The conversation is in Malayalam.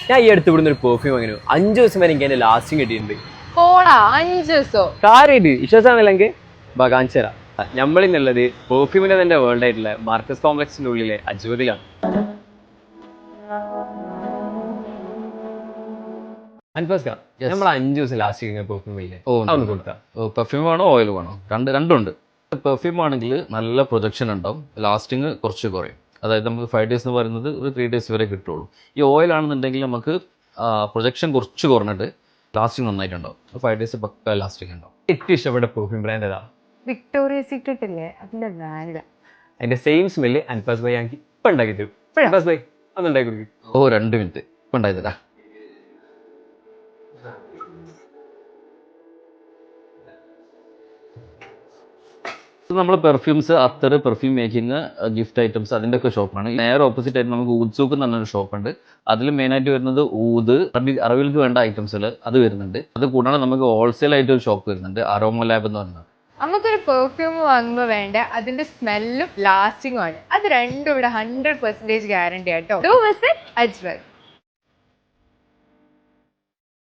ഞാൻ ഈ അടുത്ത് ഇവിടുന്ന് ഒരു പെർഫ്യൂം വാങ്ങിനു 5 ദിവസം വരെ എനിക്ക് അതിന്റെ ലാസ്റ്റിംഗ് കിട്ടിയിട്ടുണ്ട്. പോടാ 5 ദിവസോ കാര്യമായിട്ട് വിശ്വാസമാണെങ്കിൽ കാണിച്ചു തരാം. നമ്മളിന്നുള്ളത് പെർഫ്യൂമിന്റെ തന്നെ വേൾഡ് ആയിട്ടുള്ള മാർക്കസ് കോംപ്ലക്സിന്റെ ഉള്ളിലെ അജ്വറിലാണ്. നമ്മൾ 5 ദിവസം ലാസ്റ്റ് പെർഫ്യൂം കൊടുക്കാം. പെർഫ്യൂം വേണോ ഓയിൽ വേണോ? രണ്ടുണ്ട്. പെർഫ്യൂം ആണെങ്കിൽ നല്ല പ്രൊജക്ഷൻ ഉണ്ടാവും, ലാസ്റ്റിങ് കുറച്ച് കുറയും. അതായത് നമുക്ക് 5 ഡേയ്സ് എന്ന് പറയുന്നത് ഒരു 3 ഡേയ്സ് വരെ കിട്ടുള്ളൂ. ഈ ഓയിൽ ആണെന്നുണ്ടെങ്കിൽ നമുക്ക് പ്രൊജക്ഷൻ കുറച്ച് കുറഞ്ഞിട്ട് ലാസ്റ്റിങ് നന്നായിട്ടുണ്ടാവും. 5 ഡേയ്സ് പക്ക ലാസ്റ്റിംഗ് ഉണ്ടാവും. ഏറ്റവും ഇഷ്ടപ്പെട്ട പെർഫ്യൂം ബ്രാൻഡ് ഏതാ? വിക്ടോറിയ സീക്രട്ട് ഇല്ലേ, അതിന്റെ ബ്രാൻഡ്. അതിന്റെ സെയിം സ്മെല്ല് അൻഫാസ് ബൈ ഞങ്ങൾക്ക് ഇപ്പൊ ഉണ്ടാക്കി തരും. അൻഫാസ് ബൈ അന്നുണ്ടാക്കി കൊടുക്കും. 2 മിനിറ്റ് ഇപ്പം ഉണ്ടായതരാ. നമ്മൾ പെർഫ്യൂംസ്, അത്തർ, പെർഫ്യൂം മേക്കിംഗ്, ഗിഫ്റ്റ് ഐറ്റംസ് അതിൻ്റെ ഒക്കെ ഷോപ്പാണ്. നേരെ ഓപ്പോസിറ്റ് ആയിട്ട് നമുക്ക് ഊദ്സൂക്ക് എന്ന് പറഞ്ഞൊരു ഷോപ്പുണ്ട്. അതിൽ മെയിനായിട്ട് വരുന്നത് ഊത്, അറബികൾക്ക് വേണ്ട ഐറ്റംസുകൾ അത് വരുന്നുണ്ട്. അത് കൂടാതെ നമുക്ക് ഹോൾസെയിൽ ആയിട്ട് ഒരു ഷോപ്പ് വരുന്നുണ്ട്, അരോമ ലാബ് എന്ന് പറഞ്ഞത്. നമുക്കൊരു പെർഫ്യൂം വാങ്ങുമ്പോൾ വേണ്ട അതിന്റെ സ്മെല്ലും ലാസ്റ്റിംഗും ആണ്. അത് രണ്ടും ഇവിടെ 100% ഗ്യാരണ്ടി ആട്ടോ. Do visit അജ്വൽ.